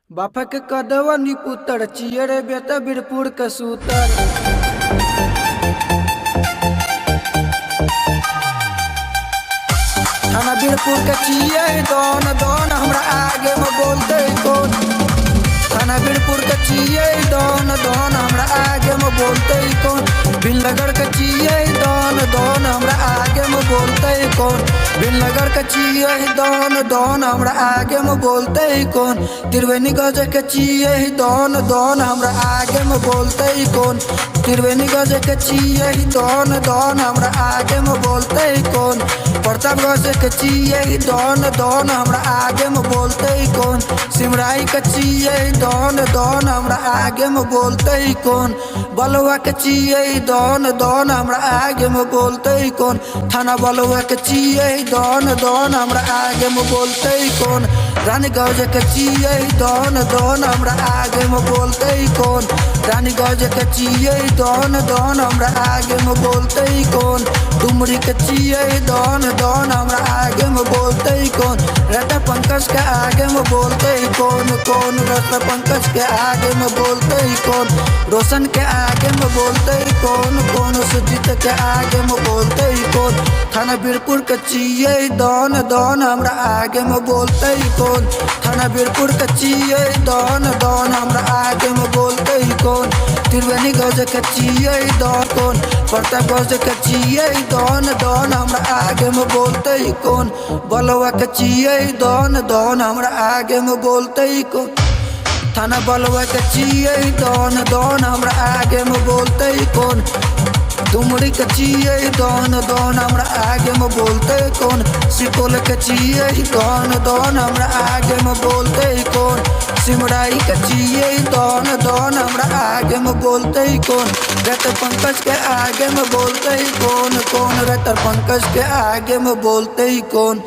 बाफा के कदवा निपुतर चियरे बेटा बीरपुर के सूतर। थाना बीरपुर के चिये दोन दोन हमरा आगे में बोलते कौन। थाना बीरपुर के चिये दोन दोन हमरा आगे में बोलते कौन। बिनलगढ़ के चिये दोन दोन हमरा आगे में बोलते कौन। बिनलगढ़ के चिये दोन दोन हमरा आगे में बोलते कौन। त्रिवेणी गज के चिये दोन दोन हमरा आगे में बोलते कौन। त्रिवेणी गज के चिये दोन दोन हमरा आगे में बोलते कौन। प्रताप गज के चिये दोन दोन हमरा आगे में बोलते कौन। सिमराई के चिये दोन दोन हमरा आगे में बोलते कौन। बलुआ के चिये दोन दोन हमरा आगे में बोलते कौन। थाना बलुआ के चिये दोन दोन हमरा आगे में बोलते कौन। रानीगंज के चिये दोन दोन हमरा आगे में बोलते कौन। रानीगंज के चिये दोन दोन हमरा आगे में बोलते कौन। डुमरी के चिये दोन दोन हमरा आगे में बोलते कौन। रटा पंकज के आगे में बोलते कौन कौन। रटा पंकज के आगे में बोलते कौन। रोशन के आगे में बोलते कौन कौन। सुजीत के आगे में बोलते कौन। थाना बीरपुर के चिये दोन दोन हमरा आगे में बोलते कौन। थाना बीरपुर के चिये दोन दोन हमरा आगे में बोलते कौन। त्रिवेणी गज के चिये दोन कौन। प्रताप गज के चिये दोन दोन हमरा आगे में बोलते कौन। बलुआ के चिये दोन दोन हमरा आगे में बोलते कौन। थाना बलुआ के चिये दोन दोन हमरा आगे में बोलते कौन। डुमरी के चिये दोन दोन हमरा आगे में बोलते कौन। सुपौल के चिये दोन दोन हमरा आगे में बोलते कौन। सिमराई के चिये दोन दोन हमरा आगे में बोलते कौन। रटर पंकज के आगे में बोलते कौन कौन। रटर पंकज के आगे में बोलते कौन।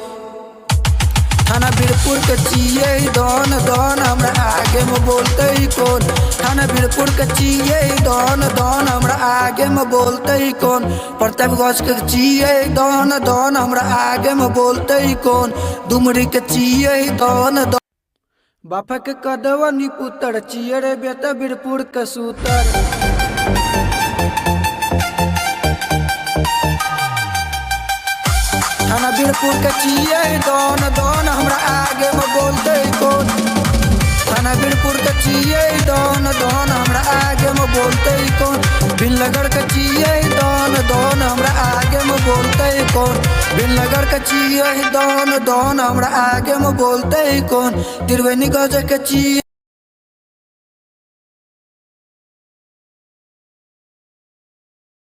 थाना बीरपुर के चिये दोन दोन हमरा आगे में बोलते कौन। थाना बीरपुर के चिये दोन दोन हमरा आगे में बोलते कौन। प्रतापगंज के चिये दोन दोन हमरा आगे में बोलते कौन। डुमरी के चिये दोन दोन। बाफा के कदवा निपुतर चियरे बेटा बीरपुर के सूतर। थाना बीरपुर के चिये दोन दोन हमरा आगे में बोलते कौन। थाना बीरपुर के चिये दोन दोन हमरा आगे में बोलते कौन। बिनलगढ़ के चिये दोन दोन हमरा आगे में बोलते कौन। बिनलगढ़ के चिये दोन दोन हमरा आगे में बोलते कौन। त्रिवेणी गज के चिये